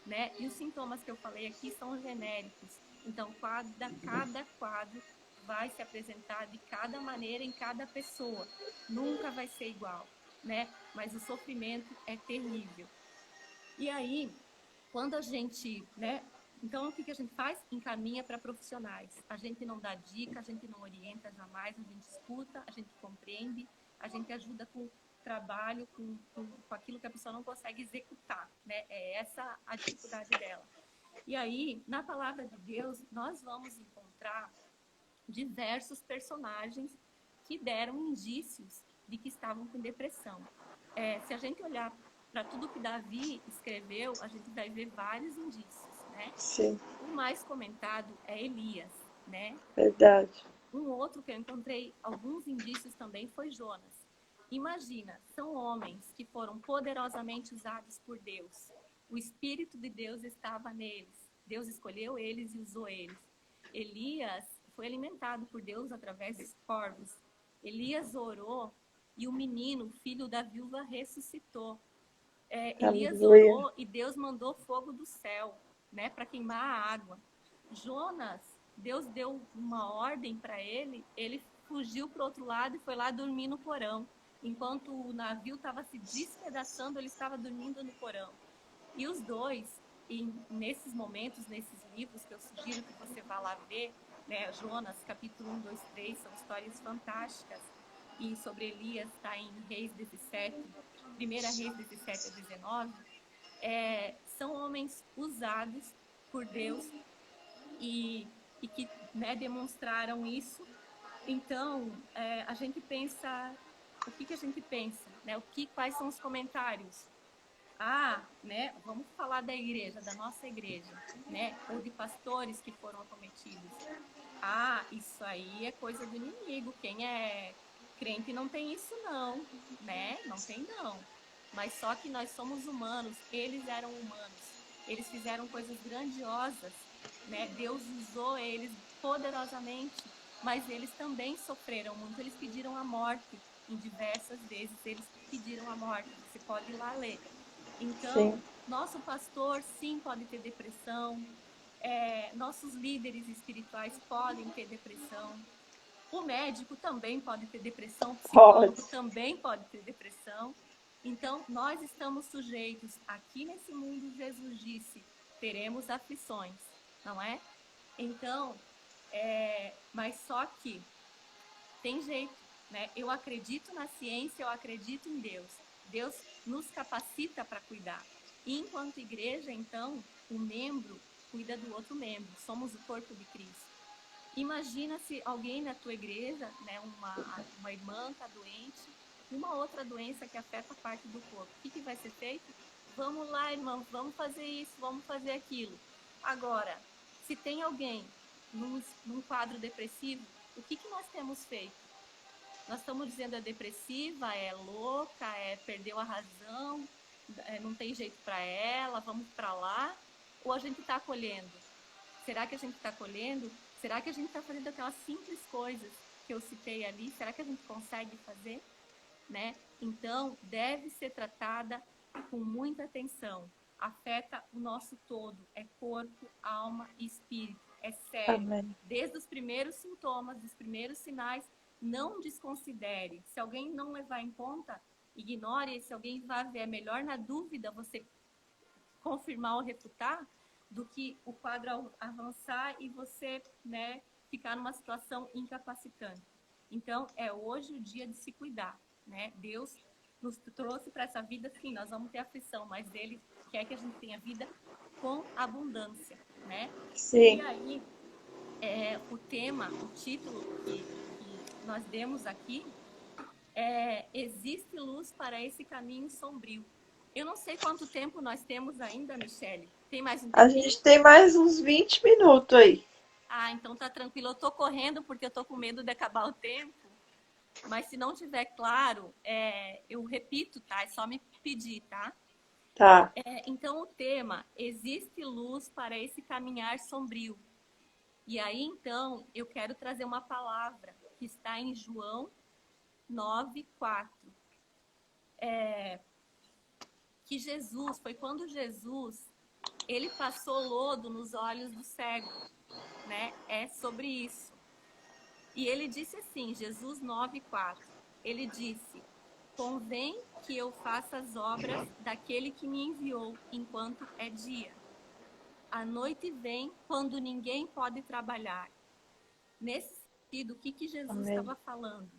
Speaker 2: né? E os sintomas que eu falei aqui são genéricos. Então, cada quadro vai se apresentar de cada maneira em cada pessoa. Nunca vai ser igual, né? Mas o sofrimento é terrível. E aí, quando a gente, né? Então, o que a gente faz? Encaminha para profissionais. A gente não dá dica, a gente não orienta jamais, a gente escuta, a gente compreende, a gente ajuda com trabalho, com aquilo que a pessoa não consegue executar, né? É essa a dificuldade dela. E aí, na palavra de Deus, nós vamos encontrar diversos personagens que deram indícios de que estavam com depressão. Se a gente olhar para tudo que Davi escreveu, a gente vai ver vários indícios, né?
Speaker 1: Sim.
Speaker 2: O mais comentado é Elias, né?
Speaker 1: Verdade.
Speaker 2: Um outro que eu encontrei alguns indícios também foi Jonas. Imagina, são homens que foram poderosamente usados por Deus. O Espírito de Deus estava neles. Deus escolheu eles e usou eles. Elias foi alimentado por Deus através dos corvos. Elias orou e o menino, filho da viúva, ressuscitou. Elias orou e Deus mandou fogo do céu, né, para queimar a água. Jonas Deus deu uma ordem para ele, ele fugiu para o outro lado e foi lá dormir no porão. Enquanto o navio estava se despedaçando, ele estava dormindo no porão. E os dois, nesses momentos, nesses livros que eu sugiro que você vá lá ver, né, Jonas, capítulo 1, 2, 3, são histórias fantásticas. E sobre Elias está em Reis 17, 1 Reis 17 a 19, são homens usados por Deus e que, né, demonstraram isso. Então, a gente pensa, o que a gente pensa? Né? Quais são os comentários? Né, vamos falar da igreja, da nossa igreja, né? Ou de pastores que foram acometidos. Isso aí é coisa do inimigo. Quem é crente não tem isso não, né? Não tem não. Mas só que nós somos humanos, eles eram humanos. Eles fizeram coisas grandiosas, né? Deus usou eles poderosamente, mas eles também sofreram muito. Eles pediram a morte em diversas vezes. Eles pediram a morte. Você pode ir lá ler. Então, sim, nosso pastor, sim, pode ter depressão. Nossos líderes espirituais podem ter depressão. O médico também pode ter depressão. O psicólogo também pode ter depressão. Então, nós estamos sujeitos. Aqui nesse mundo, Jesus disse, teremos aflições, não é? Então, mas só que tem jeito, né? Eu acredito na ciência, eu acredito em Deus. Deus nos capacita para cuidar. E enquanto igreja, então, o membro cuida do outro membro. Somos o corpo de Cristo. Imagina se alguém na tua igreja, né, uma irmã está doente, uma outra doença que afeta a parte do corpo. O que vai ser feito? Vamos lá, irmão, vamos fazer isso, vamos fazer aquilo. Agora, se tem alguém num quadro depressivo, o que nós temos feito? Nós estamos dizendo é depressiva, é louca, perdeu a razão, não tem jeito para ela, vamos para lá? Ou a gente está acolhendo? Será que a gente está acolhendo? Será que a gente está fazendo aquelas simples coisas que eu citei ali? Será que a gente consegue fazer? Né? Então, deve ser tratada com muita atenção. Afeta o nosso todo, é corpo, alma e espírito. É sério. Amém. Desde os primeiros sintomas, dos primeiros sinais, não desconsidere. Se alguém não levar em conta, ignore. Se alguém vai ver, é melhor na dúvida você confirmar ou refutar do que o quadro avançar e você, né, ficar numa situação incapacitante. Então, é hoje o dia de se cuidar, né? Deus nos trouxe para essa vida, sim, nós vamos ter aflição, mas Ele quer que a gente tenha vida com abundância, né? Sim. E aí, o tema, o título que nós demos aqui existe luz para esse caminho sombrio. Eu não sei quanto tempo nós temos ainda, Michele. Tem mais um tempinho?
Speaker 1: A gente tem mais uns 20 minutos aí.
Speaker 2: Então tá tranquilo. Eu tô correndo porque eu tô com medo de acabar o tempo. Mas se não tiver claro, eu repito, tá? É só me pedir, tá?
Speaker 1: Tá.
Speaker 2: Então o tema, existe luz para esse caminhar sombrio. E aí, então, eu quero trazer uma palavra que está em João 9:4. Que Jesus, foi quando Jesus, ele passou lodo nos olhos do cego, né? É sobre isso. E ele disse assim, Jesus 9:4, ele disse, convém que eu faça as obras daquele que me enviou, enquanto é dia. A noite vem quando ninguém pode trabalhar. Nesse sentido, o que Jesus estava falando?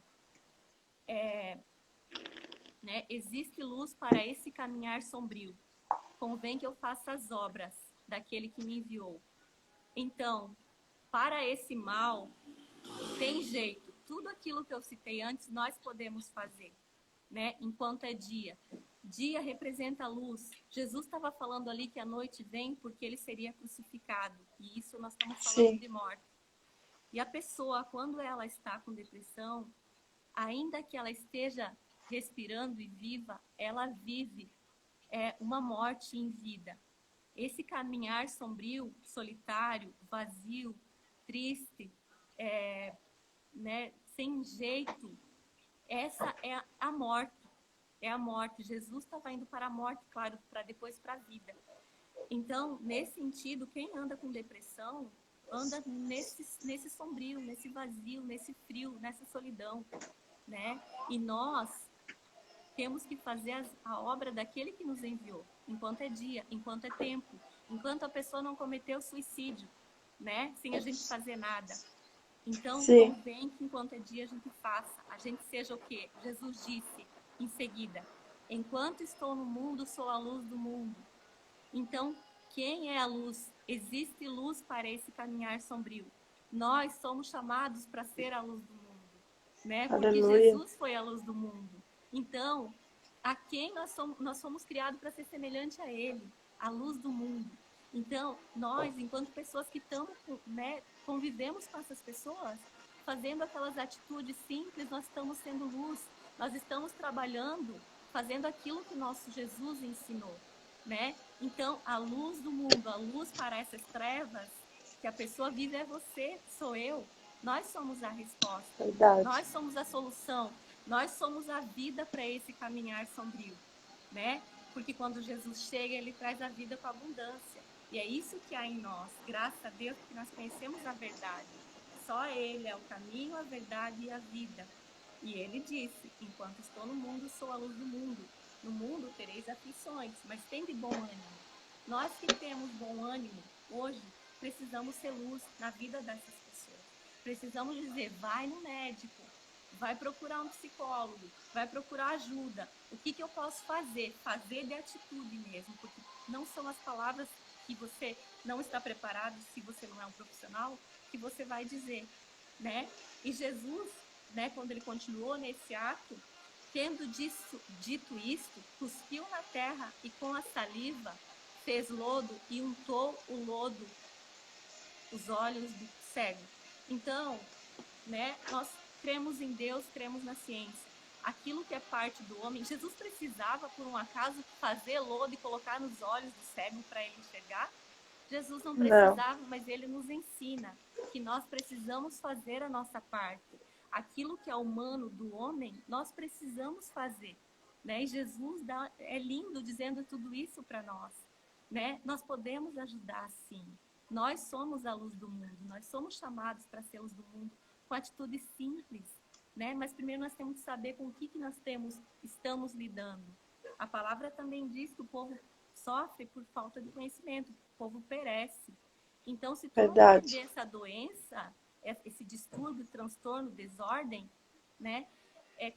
Speaker 2: Né? Existe luz para esse caminhar sombrio. Convém que eu faça as obras daquele que me enviou. Então, para esse mal, tem jeito. Tudo aquilo que eu citei antes, nós podemos fazer, né? Enquanto é dia. Dia representa a luz. Jesus estava falando ali que a noite vem porque ele seria crucificado. E isso nós estamos falando de morte. E a pessoa, quando ela está com depressão, ainda que ela esteja respirando e viva, ela vive uma morte em vida. Esse caminhar sombrio, solitário, vazio, triste, né, sem jeito, essa é a morte. É a morte. Jesus estava indo para a morte, claro, para depois para a vida. Então, nesse sentido, quem anda com depressão, anda nesse sombrio, nesse vazio, nesse frio, nessa solidão, né? E nós temos que fazer a obra daquele que nos enviou, enquanto é dia, enquanto é tempo, enquanto a pessoa não cometeu suicídio, né? Sem a gente fazer nada. Então,
Speaker 1: Sim.
Speaker 2: convém que enquanto é dia a gente faça, a gente seja o quê? Jesus disse em seguida: enquanto estou no mundo, sou a luz do mundo. Então, quem é a luz? Existe luz para esse caminhar sombrio. Nós somos chamados para ser a luz do mundo, né? Porque
Speaker 1: Aleluia.
Speaker 2: Jesus foi a luz do mundo. Então, a quem nós somos criados para ser semelhante a Ele, a luz do mundo. Então, nós, enquanto pessoas que estamos, né, convivemos com essas pessoas, fazendo aquelas atitudes simples, nós estamos sendo luz. Nós estamos trabalhando, fazendo aquilo que nosso Jesus ensinou, né? Então, a luz do mundo, a luz para essas trevas que a pessoa vive é você, sou eu. Nós somos a resposta.
Speaker 1: Verdade.
Speaker 2: Nós somos a solução. Nós somos a vida para esse caminhar sombrio, né? Porque quando Jesus chega, ele traz a vida com abundância. E é isso que há em nós. Graças a Deus, porque nós conhecemos a verdade. Só ele é o caminho, a verdade e a vida. E ele disse: enquanto estou no mundo, sou a luz do mundo. No mundo tereis aflições, mas tende bom ânimo. Nós que temos bom ânimo, hoje, precisamos ser luz na vida dessas pessoas. Precisamos dizer: vai no médico, vai procurar um psicólogo, vai procurar ajuda. O que eu posso fazer? Fazer de atitude mesmo, porque não são as palavras que você não está preparado, se você não é um profissional, que você vai dizer, né? E Jesus, né, quando ele continuou nesse ato, tendo dito isto, cuspiu na terra e com a saliva fez lodo e untou o lodo os olhos do cego. Então, né, nós cremos em Deus, cremos na ciência. Aquilo que é parte do homem, Jesus precisava, por um acaso, fazer lodo e colocar nos olhos do cego para ele enxergar? Jesus não precisava, mas ele nos ensina que nós precisamos fazer a nossa parte. Aquilo que é humano do homem, nós precisamos fazer, né? E Jesus é lindo dizendo tudo isso para nós, né? Nós podemos ajudar, sim. Nós somos a luz do mundo, nós somos chamados para ser luz do mundo com atitudes simples, né? Mas primeiro nós temos que saber com o que nós estamos lidando. A palavra também diz que o povo sofre por falta de conhecimento, o povo perece. Então, se tu não entender essa doença, esse distúrbio, transtorno, desordem, né?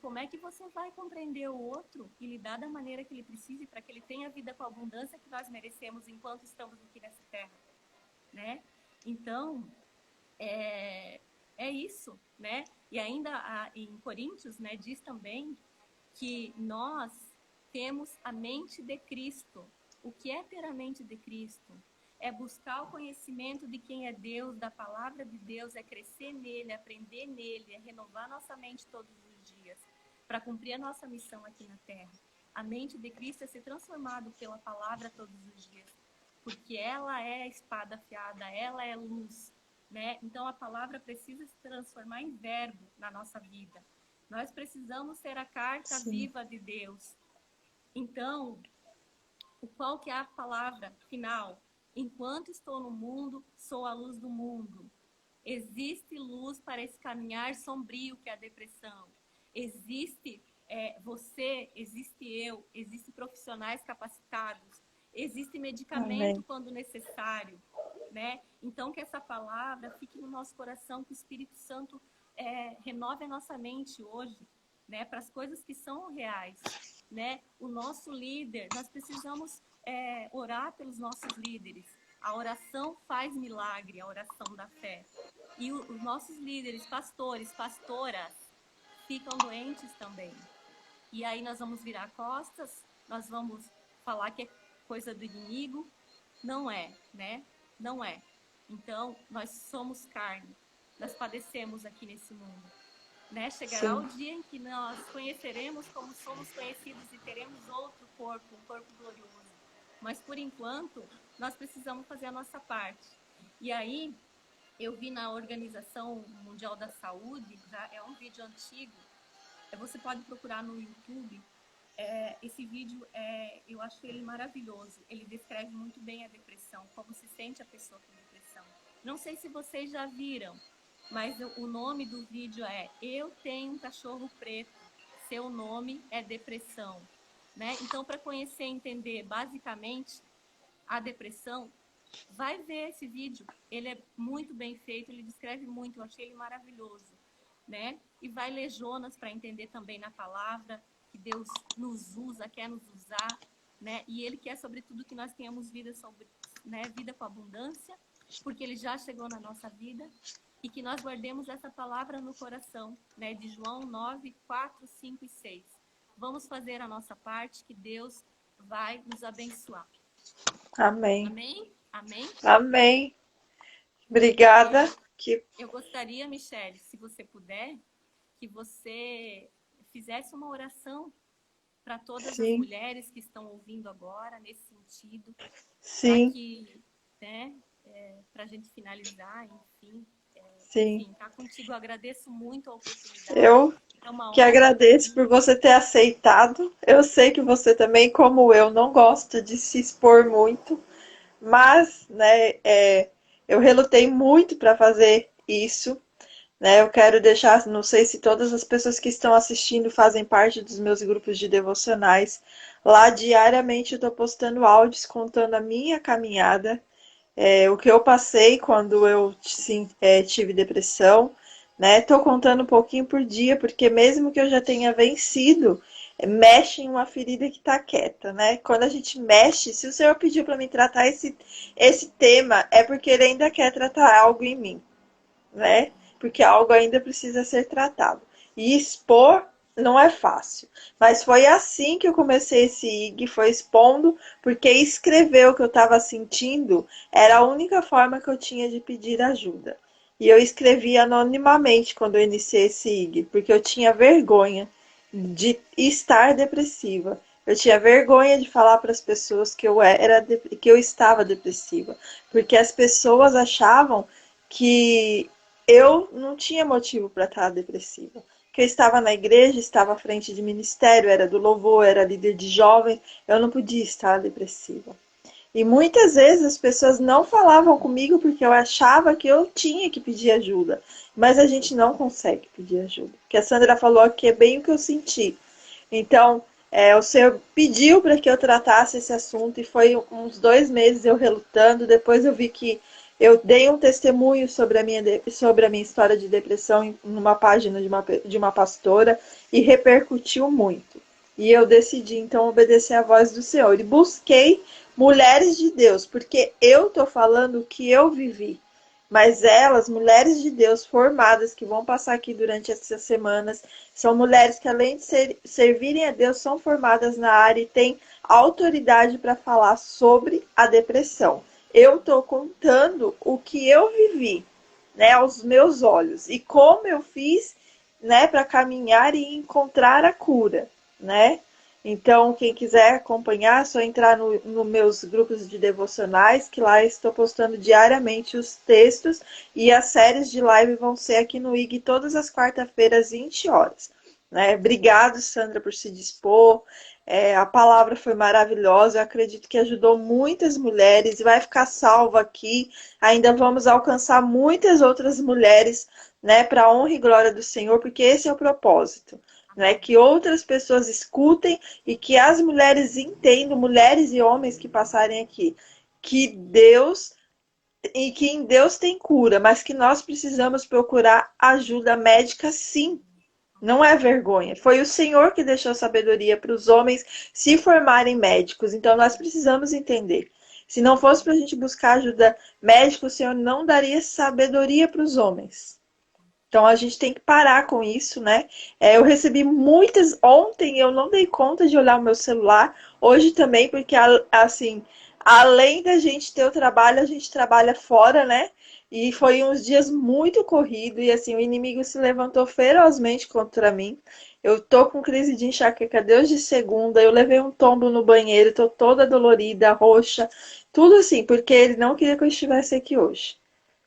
Speaker 2: Como é que você vai compreender o outro e lidar da maneira que ele precisa para que ele tenha a vida com a abundância que nós merecemos enquanto estamos aqui nessa terra, né? Então, é isso, né? E ainda em Coríntios, né, diz também que nós temos a mente de Cristo. O que é ter a mente de Cristo? É buscar o conhecimento de quem é Deus, da palavra de Deus, é crescer nele, aprender nele, é renovar nossa mente todos os dias, para cumprir a nossa missão aqui na Terra. A mente de Cristo é ser transformado pela palavra todos os dias, porque ela é a espada afiada, ela é luz, né? Então a palavra precisa se transformar em verbo na nossa vida. Nós precisamos ser a carta viva de Deus. Então, qual que é a palavra final? Enquanto estou no mundo, sou a luz do mundo. Existe luz para esse caminhar sombrio que é a depressão. Existe você, existe eu, existem profissionais capacitados, existe medicamento quando necessário, né? Então, que essa palavra fique no nosso coração, que o Espírito Santo renove a nossa mente hoje, né? Para as coisas que são reais, né? O nosso líder, nós precisamos orar pelos nossos líderes. A oração faz milagre, a oração da fé. E os nossos líderes, pastores, pastoras, ficam doentes também. E aí nós vamos virar costas, nós vamos falar que é coisa do inimigo. Não é, né? Não é. Então, nós somos carne. Nós padecemos aqui nesse mundo, né? Chegará o dia em que nós conheceremos como somos conhecidos e teremos outro corpo, um corpo glorioso. Mas, por enquanto, nós precisamos fazer a nossa parte. E aí, eu vi na Organização Mundial da Saúde, já é um vídeo antigo, você pode procurar no YouTube. Esse vídeo, eu acho ele maravilhoso. Ele descreve muito bem a depressão, como se sente a pessoa com depressão. Não sei se vocês já viram, mas o nome do vídeo é Eu Tenho um Cachorro Preto, Seu Nome é Depressão. Né? Então, para conhecer e entender basicamente a depressão, vai ver esse vídeo. Ele é muito bem feito, ele descreve muito, eu achei ele maravilhoso. Né? E vai ler Jonas para entender também na palavra que Deus nos usa, quer nos usar, né? E Ele quer, sobretudo, que nós tenhamos vida, né? Vida com abundância, porque Ele já chegou na nossa vida, e que nós guardemos essa palavra no coração, né? De João 9, 4, 5 e 6. Vamos fazer a nossa parte, que Deus vai nos abençoar.
Speaker 1: Amém.
Speaker 2: Amém? Amém?
Speaker 1: Amém. Obrigada.
Speaker 2: Eu gostaria, Michele, se você puder, que você fizesse uma oração para todas as mulheres que estão ouvindo agora, nesse sentido.
Speaker 1: Sim.
Speaker 2: Para que, né, para a gente finalizar, enfim.
Speaker 1: Sim.
Speaker 2: Enfim, tá contigo. Eu agradeço muito a oportunidade.
Speaker 1: Eu que agradeço por você ter aceitado. Eu sei que você também, como eu, não gosta de se expor muito, mas, né, eu relutei muito para fazer isso. Né? Eu quero deixar, não sei se todas as pessoas que estão assistindo fazem parte dos meus grupos de devocionais. Lá diariamente eu estou postando áudios contando a minha caminhada, o que eu passei quando eu tive depressão. Estou contando um pouquinho por dia, porque mesmo que eu já tenha vencido, mexe em uma ferida que está quieta, né? Quando a gente mexe, se o Senhor pediu para mim tratar esse tema, é porque Ele ainda quer tratar algo em mim, né? Porque algo ainda precisa ser tratado. E expor não é fácil. Mas foi assim que eu comecei esse IG, foi expondo, porque escrever o que eu estava sentindo era a única forma que eu tinha de pedir ajuda. E eu escrevi anonimamente quando eu iniciei esse IG, porque eu tinha vergonha de estar depressiva. Eu tinha vergonha de falar para as pessoas que que eu estava depressiva, porque as pessoas achavam que eu não tinha motivo para estar depressiva. Que eu estava na igreja, estava à frente de ministério, era do louvor, era líder de jovens, eu não podia estar depressiva. E muitas vezes as pessoas não falavam comigo porque eu achava que eu tinha que pedir ajuda. Mas a gente não consegue pedir ajuda. O que a Sandra falou aqui é bem o que eu senti. Então, o Senhor pediu para que eu tratasse esse assunto e foi uns 2 meses eu relutando. Depois eu vi que eu dei um testemunho sobre a minha história de depressão em uma página de uma pastora e repercutiu muito. E eu decidi, então, obedecer à voz do Senhor. E busquei mulheres de Deus, porque eu estou falando o que eu vivi. Mas elas, mulheres de Deus formadas, que vão passar aqui durante essas semanas, são mulheres que, além de servirem a Deus, são formadas na área e têm autoridade para falar sobre a depressão. Eu estou contando o que eu vivi, né, aos meus olhos, e como eu fiz, né, para caminhar e encontrar a cura, né? Então, quem quiser acompanhar, é só entrar no meus grupos de devocionais, que lá estou postando diariamente os textos, e as séries de live vão ser aqui no IG todas as quarta-feiras, 20 horas. Né? Obrigado, Sandra, por se dispor. A palavra foi maravilhosa, eu acredito que ajudou muitas mulheres e vai ficar salva aqui. Ainda vamos alcançar muitas outras mulheres, né, para a honra e glória do Senhor, porque esse é o propósito. Né, que outras pessoas escutem e que as mulheres entendam, mulheres e homens que passarem aqui, que em Deus tem cura, mas que nós precisamos procurar ajuda médica, sim. Não é vergonha. Foi o Senhor que deixou sabedoria para os homens se formarem médicos. Então nós precisamos entender. Se não fosse para a gente buscar ajuda médica, o Senhor não daria sabedoria para os homens. Então a gente tem que parar com isso, né? Eu recebi muitas. Ontem eu não dei conta de olhar o meu celular. Hoje também, porque assim, além da gente ter o trabalho, a gente trabalha fora, né? E foi uns dias muito corridos e assim, o inimigo se levantou ferozmente contra mim. Eu tô com crise de enxaqueca desde segunda. Eu levei um tombo no banheiro, tô toda dolorida, roxa, tudo assim, porque ele não queria que eu estivesse aqui hoje.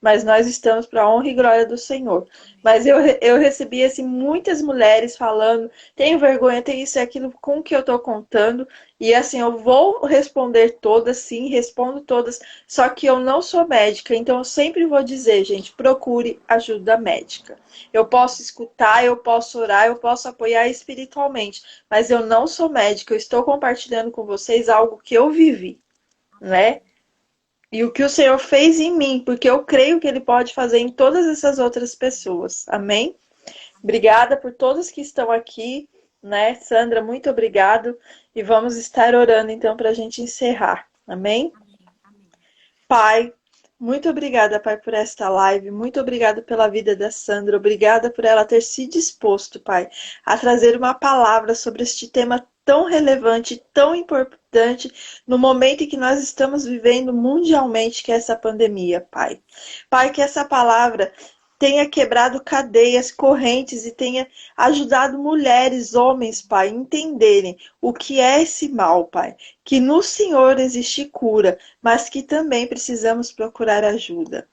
Speaker 1: mas nós estamos para a honra e glória do Senhor. Mas eu recebi assim, muitas mulheres falando, tenho vergonha, tem isso e aquilo com o que eu estou contando, e assim, eu vou responder todas, sim, respondo todas, só que eu não sou médica, então eu sempre vou dizer, gente, procure ajuda médica. Eu posso escutar, eu posso orar, eu posso apoiar espiritualmente, mas eu não sou médica, eu estou compartilhando com vocês algo que eu vivi, né? E o que o Senhor fez em mim, porque eu creio que Ele pode fazer em todas essas outras pessoas. Amém? Obrigada por todos que estão aqui, né? Sandra, muito obrigado. E vamos estar orando então para a gente encerrar. Amém?
Speaker 2: Amém. Amém.
Speaker 1: Pai, muito obrigada, Pai, por esta live. Muito obrigada pela vida da Sandra. Obrigada por ela ter se disposto, Pai, a trazer uma palavra sobre este tema tão relevante, tão importante no momento em que nós estamos vivendo mundialmente, que é essa pandemia, Pai. Pai, que essa palavra tenha quebrado cadeias, correntes e tenha ajudado mulheres, homens, Pai, a entenderem o que é esse mal, Pai. Que no Senhor existe cura, mas que também precisamos procurar ajuda.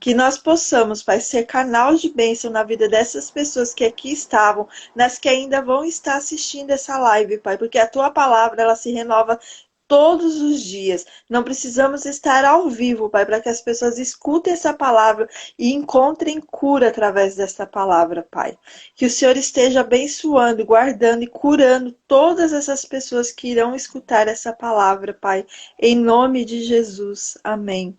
Speaker 1: Que nós possamos, Pai, ser canal de bênção na vida dessas pessoas que aqui estavam, nas que ainda vão estar assistindo essa live, Pai, porque a Tua palavra, ela se renova todos os dias. Não precisamos estar ao vivo, Pai, para que as pessoas escutem essa palavra e encontrem cura através dessa palavra, Pai. Que o Senhor esteja abençoando, guardando e curando todas essas pessoas que irão escutar essa palavra, Pai. Em nome de Jesus. Amém.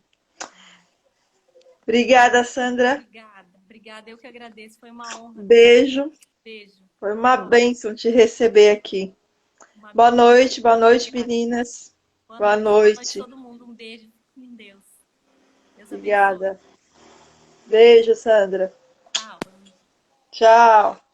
Speaker 1: Obrigada, Sandra.
Speaker 2: Obrigada. Obrigada. Eu que agradeço. Foi uma honra.
Speaker 1: Beijo.
Speaker 2: Beijo.
Speaker 1: Foi uma bênção te receber aqui. Boa noite, meninas. Boa
Speaker 2: Boa noite
Speaker 1: noite.
Speaker 2: todo mundo. Um beijo com Deus. Deus abençoe.
Speaker 1: Obrigada. Beijo, Sandra.
Speaker 2: Tchau.
Speaker 1: Tchau.